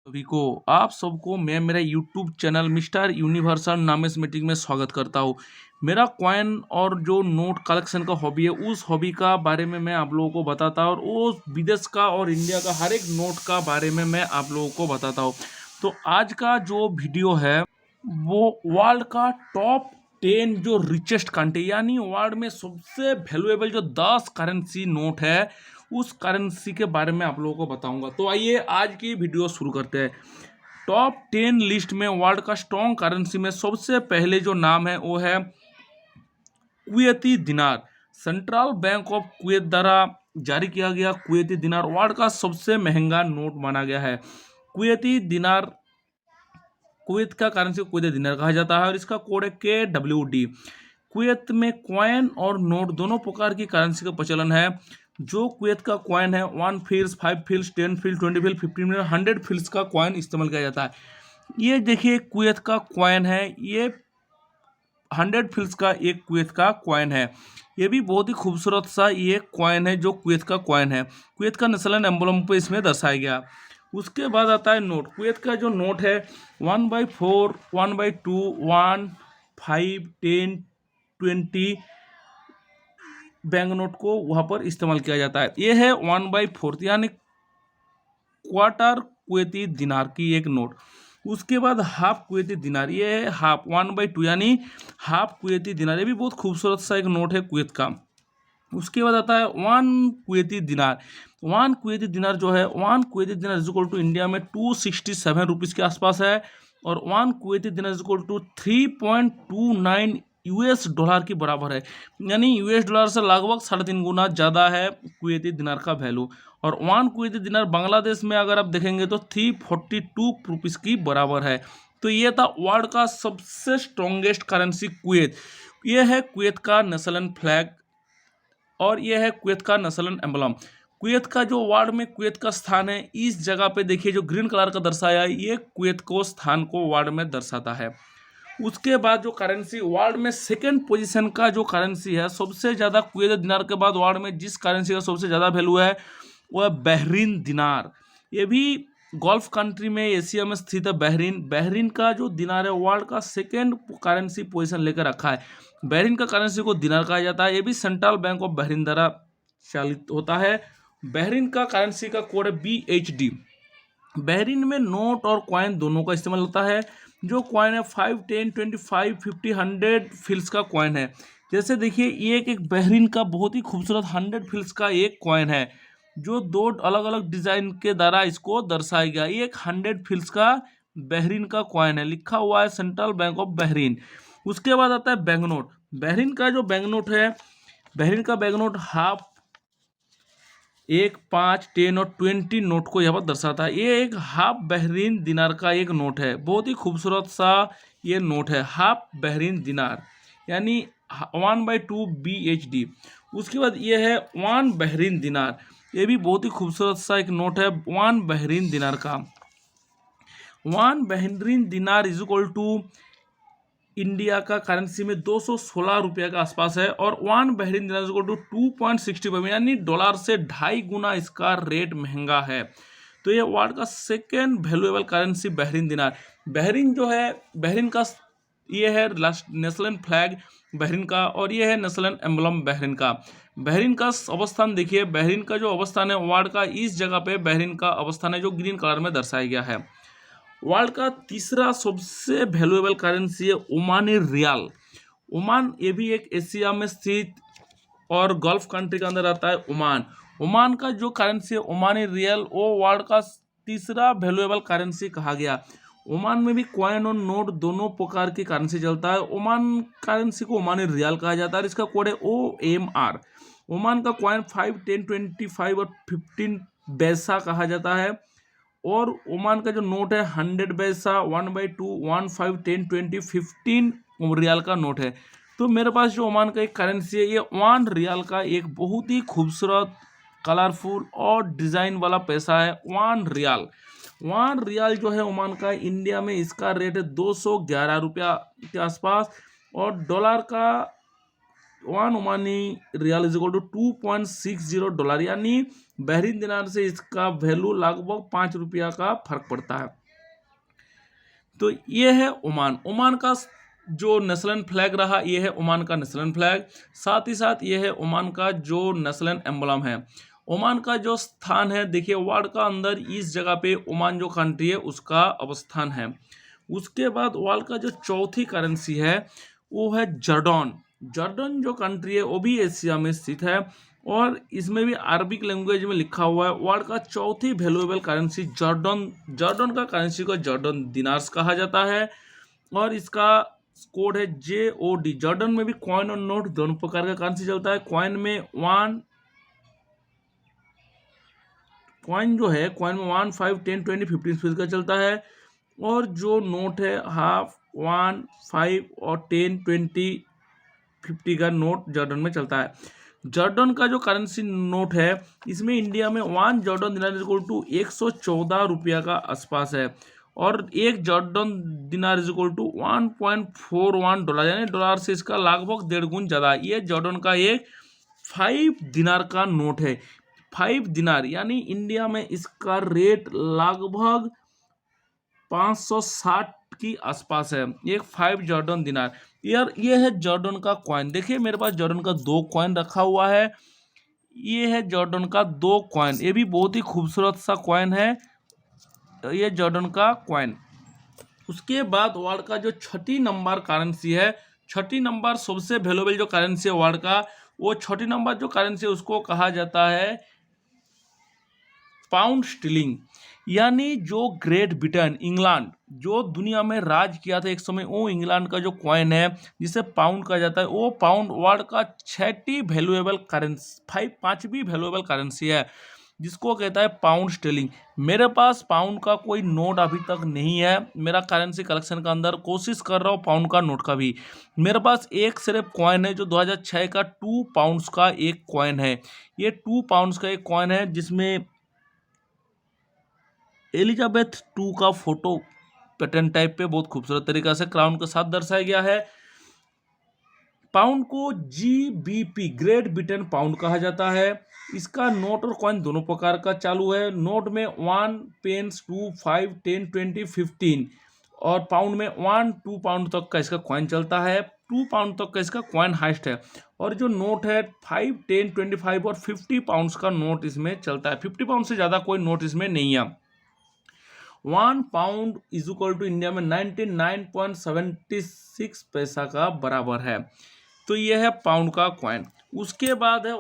सभी को आप सबको मैं मेरा यूट्यूब चैनल मिस्टर यूनिवर्सल नामेस मीटिंग में स्वागत करता हूँ। मेरा कॉइन और जो नोट कलेक्शन का हॉबी है उस हॉबी का बारे में मैं आप लोगों को बताता हूँ और वो विदेश का और इंडिया का हर एक नोट का बारे में मैं आप लोगों को बताता हूँ। तो आज का जो वीडियो है वो वर्ल्ड का टॉप 10 जो रिचेस्ट कंट्री यानी वर्ल्ड में सबसे वैल्यूएबल जो 10 करेंसी नोट है उस करेंसी के बारे में आप लोगों को बताऊंगा। तो आइए आज की वीडियो शुरू करते हैं। टॉप 10 लिस्ट में वर्ल्ड का स्ट्रॉन्ग करेंसी में सबसे पहले जो नाम है वो है कुवैती दिनार। सेंट्रल बैंक ऑफ कुवैत द्वारा जारी किया गया कुवैती दिनार वर्ल्ड का सबसे महंगा नोट माना गया है। कुवैती दिनार कुवैत का करेंसी कुवैती दिनार कहा जाता है और इसका कोड है KWD। कुवैत में कॉइन और नोट दोनों प्रकार की करेंसी का प्रचलन है। जो कुवैत का कॉइन है 1 फिल्स 5 फिल्स 10 फिल्स 20 फिल्स 15 फिल्स 100 फिल्स का कॉइन इस्तेमाल किया जाता है। ये देखिए कुवैत का कॉइन है, ये 100 फिल्स का एक कुवैत का कॉइन है। ये भी बहुत ही खूबसूरत सा ये कॉइन है जो कुवैत का कॉइन है। कुवैत का नेशनल एम्बलम पे इसमें दर्शाया गया। उसके बाद आता है नोट। कुवैत का जो नोट है 1/4 1/2 1 5 10 20 बैंक नोट को वहां पर इस्तेमाल किया जाता है। ये है 1/4 यानी क्वार्टर कुवैती दिनार की एक नोट। उसके बाद हाफ कुवैती दिनार, ये है हाफ 1/2 यानी हाफ कुवैती दिनार। ये भी बहुत खूबसूरत सा एक नोट है कुवैत का। उसके बाद आता है 1 कुवैती दिनार। 1 कुवैती दिनार जो है 1 Kuwaiti dinar is equal to India में 267 रुपीज़ के आसपास है और 1 Kuwaiti dinar is equal to 3.29 US dollar के बराबर है। यानी यूएस डॉलर से लगभग 3.5 गुना ज़्यादा है कुवैती दिनार का वैल्यू। और 1 कुवैती दिनार बांग्लादेश में अगर आप देखेंगे तो 342 रुपीज़ की बराबर है। तो ये था वर्ल्ड का सबसे स्ट्रॉन्गेस्ट करेंसी कुवैत। ये है कुवैत का नेशनल फ्लैग और यह है कुवैत का नेशनल एम्बलम। कुवैत का जो वर्ल्ड में कुवैत का स्थान है इस जगह पे देखिए जो ग्रीन कलर का दर्शाया है ये कुवैत को स्थान को वर्ल्ड में दर्शाता है। उसके बाद जो करेंसी वर्ल्ड में सेकेंड पोजीशन का जो करेंसी है सबसे ज़्यादा कुवैत दिनार के बाद वर्ल्ड में जिस करेंसी का सबसे ज़्यादा वैल्यू है वो है बहरीन दिनार। ये भी गल्फ कंट्री में एशिया में स्थित है बहरीन। बहरीन का जो दिनार है वर्ल्ड का सेकेंड करेंसी पोजीशन लेकर रखा है। बहरीन का करेंसी को दिनार कहा जाता है। ये भी सेंट्रल बैंक ऑफ बहरीन द्वारा चालित होता है। बहरीन का करेंसी का कोड है BHD। बहरीन में नोट और कॉइन दोनों का इस्तेमाल होता है। जो कॉइन है 5 10 25 50 100 फिल्स का कॉइन है। जैसे देखिए ये एक बहरीन का बहुत ही खूबसूरत 100 फिल्स का एक कॉइन है जो दो अलग अलग डिजाइन के द्वारा इसको दर्शाया गया। ये एक 100 फिल्स का बहरीन का कॉइन है, लिखा हुआ है सेंट्रल बैंक ऑफ बहरीन। उसके बाद आता है बैंक नोट। बहरीन का जो बैंक नोट है, बहरीन का बैंक नोट हाफ 1 5 10 और 20 नोट को यहाँ पर दर्शाता है। ये एक हाफ बहरीन दिनार का एक नोट है, बहुत ही खूबसूरत सा ये नोट है हाफ बहरीन दिनार यानी 1/2 BHD। उसके बाद ये है 1 बहरीन दिनार। ये भी बहुत ही खूबसूरत सा एक नोट है 1 बहरीन दिनार का। 1 बहरीन दिनार इज इक्वल टू इंडिया का करेंसी में 216 रुपये के आसपास है और 1 बहरीन दिनार इक्वल टू 2.65 यानी डॉलर से 2.5 गुना इसका रेट महंगा है। तो ये वर्ल्ड का सेकेंड वैल्यूएबल करेंसी बहरीन दिनार। बहरीन जो है बहरीन का ये है नेशनल फ्लैग बहरीन का और ये है नेशनल एम्बलम बहरीन का। बहरीन का अवस्थान देखिए, बहरीन का जो अवस्थान है वर्ल्ड का इस जगह पे बहरीन का अवस्थान है जो ग्रीन कलर में दर्शाया गया है। वर्ल्ड का तीसरा सबसे वैल्यूएबल करेंसी है ओमानी रियाल। ओमान ये भी एक एशिया में स्थित और गल्फ कंट्री के अंदर आता है ओमान। ओमान का जो करेंसी है ओमानी रियल वो वर्ल्ड का तीसरा वैल्यूएबल करेंसी कहा गया। ओमान में भी कॉइन और नोट दोनों प्रकार की करेंसी चलता है। ओमान करेंसी को ओमानी रियाल कहा जाता है। इसका कोड है OMR। ओमान का कॉइन 5 10 25 और 15 पैसा कहा जाता है और ओमान का जो नोट है 100 पैसा 1/2 1 5 10 20 15 रियाल का नोट है। तो मेरे पास जो ओमान का एक करेंसी है ये 1 रियाल का एक बहुत ही खूबसूरत कलरफुल और डिज़ाइन वाला पैसा है 1 रियाल। 1 रियाल जो है ओमान का इंडिया में इसका रेट है 211 रुपया के आसपास और डॉलर का 1 Omani riyal is equal to $2.60, यानी बहरीन दिनार से इसका वैल्यू लगभग 5 रुपया का फर्क पड़ता है। तो ये है ओमान। ओमान का जो नेशनल फ्लैग रहा, ये है ओमान का नेशनल फ्लैग। साथ ही साथ ये है ओमान का जो नेशनल एम्बलम है। ओमान का जो स्थान है, देखिए वर्ल्ड का अंदर इस जगह पे ओमान जो कंट्री है उसका अवस्थान है। उसके बाद वर्ल्ड का जो चौथी करेंसी है वो है जॉर्डन। जॉर्डन जो कंट्री है वो भी एशिया में स्थित है और इसमें भी अरबिक लैंग्वेज में लिखा हुआ है। वर्ल्ड का चौथी वैल्यूएबल करेंसी जॉर्डन। जॉर्डन का करेंसी को जॉर्डन दिनार्स कहा जाता है और इसका कोड है JOD। जॉर्डन में भी कॉइन और नोट दोनों प्रकार का करेंसी चलता है। कॉइन में 1 कॉइन जो है, कॉइन में 1, 5, 10, 20, 15 रुपीज का चलता है और जो नोट है हाफ, 1, 5 और 10, 20, 50 का नोट जॉर्डन में चलता है। जॉर्डन का जो करेंसी नोट है इसमें इंडिया में 1 जॉर्डन दिनार इज इक्वल टू 114 रुपया का आसपास है और 1 जॉर्डन दिनार इज इक्वल टू $1.41, यानी डॉलर से इसका लगभग 1.5 गुना ज़्यादा है। ये जॉर्डन का एक 5 दिनार का नोट है। 5 दिनार यानी इंडिया में इसका रेट लगभग 560 की आसपास है। एक 5 जॉर्डन दिनार। यार ये है जॉर्डन का कॉइन। देखिए मेरे पास जॉर्डन का 2 कॉइन रखा हुआ है। ये है जॉर्डन का 2 कॉइन, ये भी बहुत ही खूबसूरत सा कॉइन है, ये जॉर्डन का कॉइन। उसके बाद वर्ल्ड का जो छठी नंबर करेंसी है, छठी नंबर सबसे वैल्यूएबल जो करेंसी है वर्ल्ड का, वो छठी नंबर जो करेंसी है उसको कहा जाता है पाउंड स्टिलिंग। यानी जो ग्रेट ब्रिटेन, इंग्लैंड जो दुनिया में राज किया था एक समय, वो इंग्लैंड का जो कॉइन है जिसे पाउंड कहा जाता है, वो पाउंड वर्ल्ड का छठी वैल्यूएबल करेंसी, पांचवी वैल्यूएबल करेंसी है जिसको कहता है पाउंड स्टिलिंग। मेरे पास पाउंड का कोई नोट अभी तक नहीं है। मेरा करेंसी कलेक्शन का अंदर कोशिश कर रहा हूँ पाउंड का नोट का भी। मेरे पास एक सिर्फ कॉइन है जो 2006 का 2 पाउंड्स का एक कॉइन है। ये 2 पाउंड्स का एक कॉइन है जिसमें एलिजाबेथ 2 का फोटो पैटर्न टाइप पे बहुत खूबसूरत तरीका से क्राउन के साथ दर्शाया गया है। पाउंड को GBP, ग्रेट ब्रिटेन पाउंड कहा जाता है। इसका नोट और कॉइन दोनों प्रकार का चालू है। नोट में 1 पेंस, 2, 5, 10, 20, 15 और पाउंड में 1, 2 पाउंड तक का इसका कॉइन चलता है। 2 पाउंड तक का इसका कॉइन हाइस्ट है और जो नोट है 5, 10, 25 और 50 पाउंड्स का नोट इसमें चलता है। 50 पाउंड से ज़्यादा कोई नोट इसमें नहीं है। 1 pound is equal to India में 99.76 पैसा का बराबर है। तो ये है पाउंड का कॉइन। उसके बाद है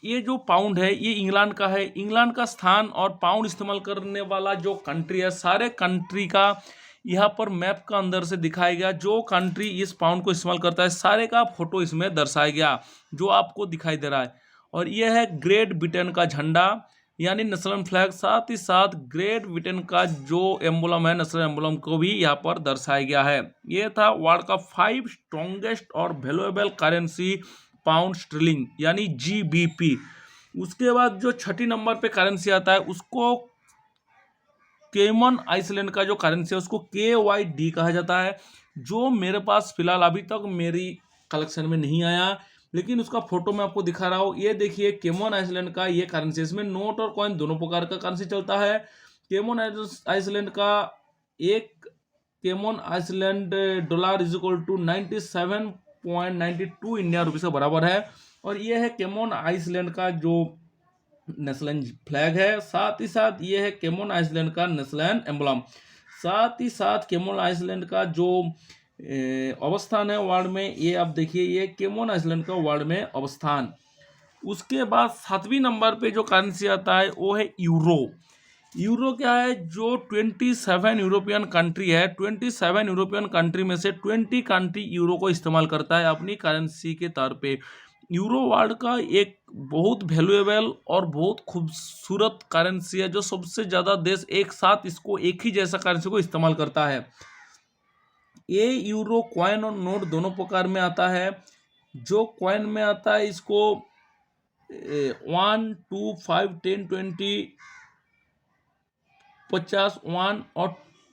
ये जो पाउंड है ये इंग्लैंड का है। इंग्लैंड का स्थान और पाउंड इस्तेमाल करने वाला जो कंट्री है, सारे कंट्री का यहाँ पर मैप का अंदर से दिखाया गया। जो कंट्री इस पाउंड को इस्तेमाल करता है सारे का फोटो इसमें दर्शाया गया जो आपको दिखाई दे रहा है। और यह है ग्रेट ब्रिटेन का झंडा यानी नेशनल फ्लैग। साथ ही साथ ग्रेट ब्रिटेन का जो एम्बलम है, नेशनल एम्बलम को भी यहाँ पर दर्शाया गया है। ये था वर्ल्ड का 5 स्ट्रॉन्गेस्ट और वैल्यूएबल करेंसी पाउंड स्टर्लिंग यानी GBP। उसके बाद जो छठी नंबर पे करेंसी आता है उसको केमन आइसलैंड का जो करेंसी है उसको KYD कहा जाता है, जो मेरे पास फिलहाल अभी तक मेरी कलेक्शन में नहीं आया, लेकिन उसका फोटो मैं आपको दिखा रहा हूँ। ये देखिए केमन आइसलैंड का ये करेंसी, इसमें नोट और कॉइन दोनों प्रकार का करेंसी चलता है। केमन आइसलैंड का एक Cayman Iceland dollar is equal to 97.92 India rupees के बराबर है। और ये है केमन आइसलैंड का जो नेशनल फ्लैग है। साथ ही साथ ये है केमन आइसलैंड का नेशनल एम्बलम। साथ ही साथ केमन आइसलैंड का जो अवस्थान है वर्ल्ड में, ये आप देखिए ये केमन आइसलैंड का वर्ल्ड में अवस्थान। उसके बाद 7वीं नंबर पे जो करेंसी आता है वो है यूरो। यूरो क्या है, जो 27 यूरोपियन कंट्री है, 27 यूरोपियन कंट्री में से 20 कंट्री यूरो को इस्तेमाल करता है अपनी करेंसी के तौर पे। यूरो वर्ल्ड का एक बहुत वैल्यूएबल और बहुत खूबसूरत करेंसी है जो सबसे ज़्यादा देश एक साथ इसको एक ही जैसा करेंसी को इस्तेमाल करता है। ये यूरो कॉइन और नोट दोनों प्रकार में आता है। जो कॉइन में आता है इसको 1, 2, 5, 10, 20, 50, 1 और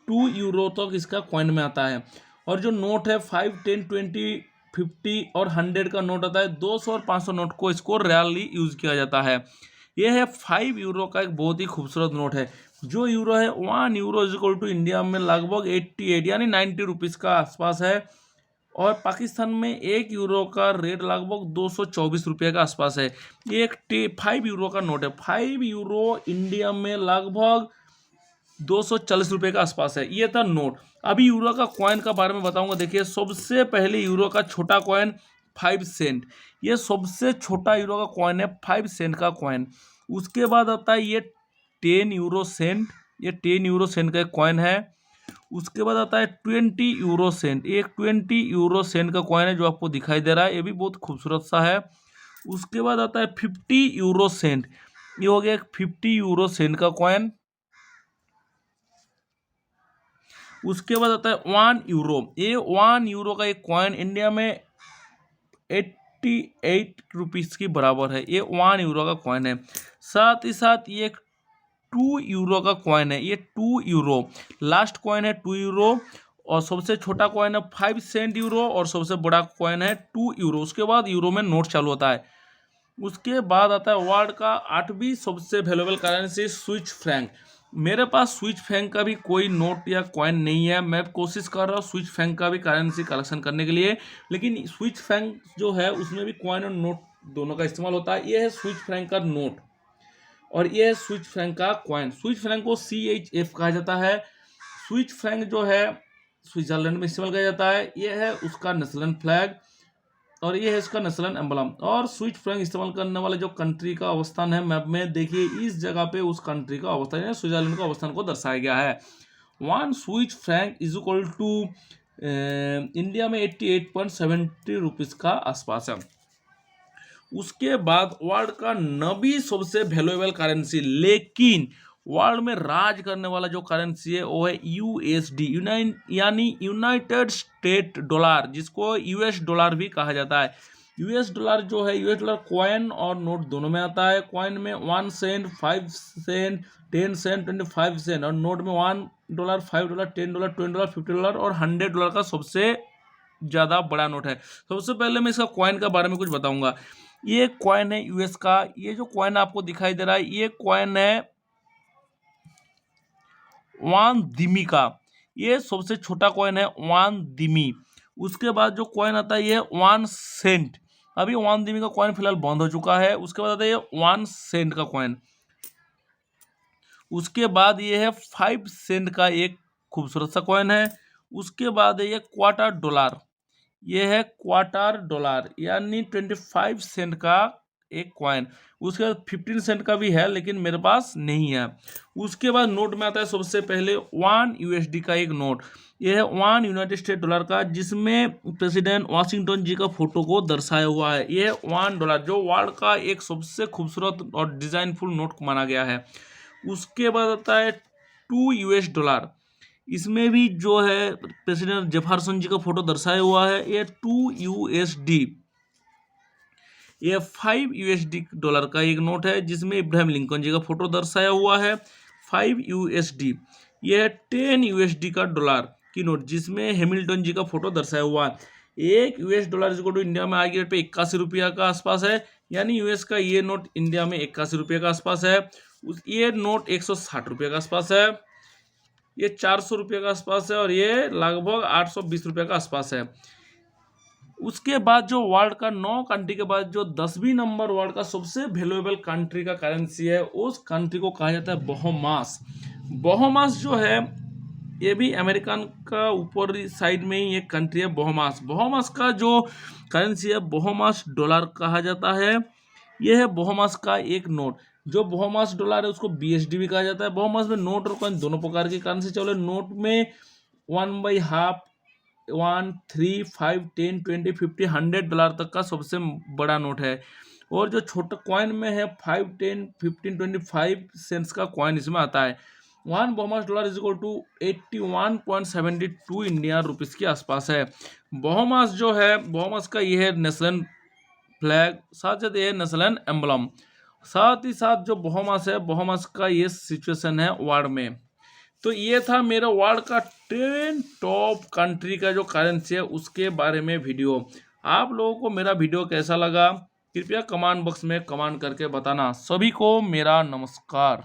2 यूरो तक इसका कॉइन में आता है। और जो नोट है 5, 10, 20, 50 और 100 का नोट आता है। 200 और 500 नोट को इसको रेयरली यूज किया जाता है। यह है 5 यूरो का एक बहुत ही खूबसूरत नोट है। जो यूरो है 1 euro is equal to India में लगभग 88 यानी 90 रुपीज़ का आसपास है। और पाकिस्तान में 1 यूरो का रेट लगभग 224 रुपये का आसपास है। ये एक 5 यूरो का नोट है। 5 यूरो इंडिया में लगभग 240 रुपये का आसपास है। ये था नोट। अभी यूरो का कॉइन का बारे में बताऊंगा। देखिए, सबसे पहले यूरो का छोटा कॉइन 5 सेंट, ये सबसे छोटा यूरो का कॉइन है, 5 सेंट का कॉइन। उसके बाद आता है ये 10 यूरो सेंट, ये 10 यूरो सेंट का एक कॉइन है। उसके बाद आता है 20 यूरो सेंट, एक 20 यूरो सेंट का कॉइन है जो आपको दिखाई दे रहा है, ये भी बहुत खूबसूरत सा है। उसके बाद आता है 50 यूरो सेंट, ये हो गया एक 50 यूरो सेंट का कॉइन। उसके बाद आता है 1 यूरो, ये 1 यूरो का एक कॉइन इंडिया में 88 रुपीज़ की बराबर है। ये 1 यूरो का कॉइन है। साथ ही साथ ये 2 यूरो का कॉइन है, ये 2 यूरो लास्ट कॉइन है, 2 यूरो। और सबसे छोटा कॉइन है 5 सेंट यूरो और सबसे बड़ा कॉइन है 2 यूरो। उसके बाद यूरो में नोट चालू होता है। उसके बाद आता है वर्ल्ड का 8वीं सबसे वैल्यूएबल करेंसी स्विस फ्रैंक। मेरे पास स्विस फ्रैंक का भी कोई नोट या कॉइन नहीं है। मैं कोशिश कर रहा हूँ स्विस फ्रैंक का भी करेंसी कलेक्शन करने के लिए, लेकिन स्विस फ्रैंक जो है उसमें भी कॉइन और नोट दोनों का इस्तेमाल होता है। ये है स्विस फ्रैंक का नोट और ये है स्विस फ्रैंक का कॉइन। स्विस फ्रैंक को CHF कहा जाता है। स्विस फ्रैंक जो है स्विट्जरलैंड में इस्तेमाल किया जाता है। ये है उसका नेशनल फ्लैग और ये है इसका नेशनल एम्बलम। और स्विस फ्रैंक इस्तेमाल करने वाले जो कंट्री का अवस्थान है मैप में, देखिए इस जगह पे उस कंट्री का अवस्थान है, स्विट्जरलैंड का अवस्थान को दर्शाया गया है। 1 Swiss franc is equal to India में 88.70 रुपीज़ का आसपास है। उसके बाद वर्ल्ड का 9वीं सबसे वैल्यूएबल करेंसी, लेकिन वर्ल्ड में राज करने वाला जो करेंसी है वो है USD, यानी यूनाइटेड स्टेट डॉलर, जिसको US डॉलर भी कहा जाता है। US डॉलर जो है, US डॉलर कॉइन और नोट दोनों में आता है। कॉइन में 1 सेंट, 5 सेंट, 10 सेंट, 25 सेंट, और नोट में $1, $5, $10, $20, $50 और $100 का सबसे ज़्यादा बड़ा नोट है। सबसे पहले मैं इसका कॉइन के बारे में कुछ बताऊंगा। ये कॉइन है US का। ये जो कॉइन आपको दिखाई दे रहा है ये कॉइन है 1 दिमी का। ये सबसे छोटा कॉइन है 1 दिमी। उसके बाद जो कॉइन आता है ये 1 सेंट। अभी 1 दिमी का कॉइन फिलहाल बंद हो चुका है। उसके बाद आता है ये 1 सेंट का कॉइन। उसके बाद ये है 5 सेंट का एक खूबसूरत सा कॉइन है। उसके बाद है ये क्वार्टर डॉलर, ये है क्वार्टर डॉलर यानी 25 सेंट का एक कॉइन। उसके बाद 15 सेंट का भी है लेकिन मेरे पास नहीं है। उसके बाद नोट में आता है सबसे पहले 1 USD का एक नोट। यह है 1 यूनाइटेड स्टेट डॉलर का, जिसमें प्रेसिडेंट वाशिंगटन जी का फोटो को दर्शाया हुआ है। यह है $1 जो वर्ल्ड का एक सबसे खूबसूरत और डिजाइनफुल नोट माना गया है। उसके बाद आता है 2 US डॉलर। इसमें भी जो है प्रेसिडेंट जेफरसन जी का फोटो दर्शाया हुआ है। ये 2 USD। ये 5 USD डॉलर का एक नोट है जिसमें इब्राहिम लिंकन जी का फोटो दर्शाया हुआ है। 5 USD। ये है 10 USD का डॉलर की नोट जिसमें हैमिल्टन जी का फोटो दर्शाया हुआ है। 1 US डॉलर इसको तो इंडिया में आज के डेट पे 81 रुपया का आसपास है, यानी US का ये नोट इंडिया में 81 रुपये का आसपास है। ये नोट 160 रुपये का आसपास है। ये 400 रुपये का आसपास है और ये लगभग 820 रुपये का आसपास है। उसके बाद जो वर्ल्ड का 9 कंट्री के बाद जो 10वीं नंबर वर्ल्ड का सबसे वैल्यूएबल कंट्री का करेंसी है, उस कंट्री को कहा जाता है बहामास। बहामास जो है ये भी अमेरिकन का ऊपर साइड में ही एक कंट्री है बहामास। बहामास का जो करेंसी है बहामास डॉलर कहा जाता है। यह है बहामास का एक नोट। जो बहामास डॉलर है उसको BSD भी कहा जाता है। बहामास में नोट और कॉइन दोनों प्रकार की करेंसी चले। नोट में 1/2, 1, 3, 5, 10, 20, 50, $100 तक का सबसे बड़ा नोट है। और जो छोटा कॉइन में है 5, 10, 15, 25 सेंट्स का कॉइन इसमें आता है। 1 Bahamas dollar is equal to 81.72 Indian rupees के आसपास है। बहामास जो है, बहामास का यह है नेशनल फ्लैग, साथ साथ ये नेशनल एम्बलम। साथ ही साथ जो बहामास है, बहामास का ये सिचुएशन है वर्ल्ड में। तो ये था मेरा वर्ल्ड का 10 टॉप कंट्री का जो करेंसी है उसके बारे में वीडियो। आप लोगों को मेरा वीडियो कैसा लगा कृपया कमेंट बॉक्स में कमेंट करके बताना। सभी को मेरा नमस्कार।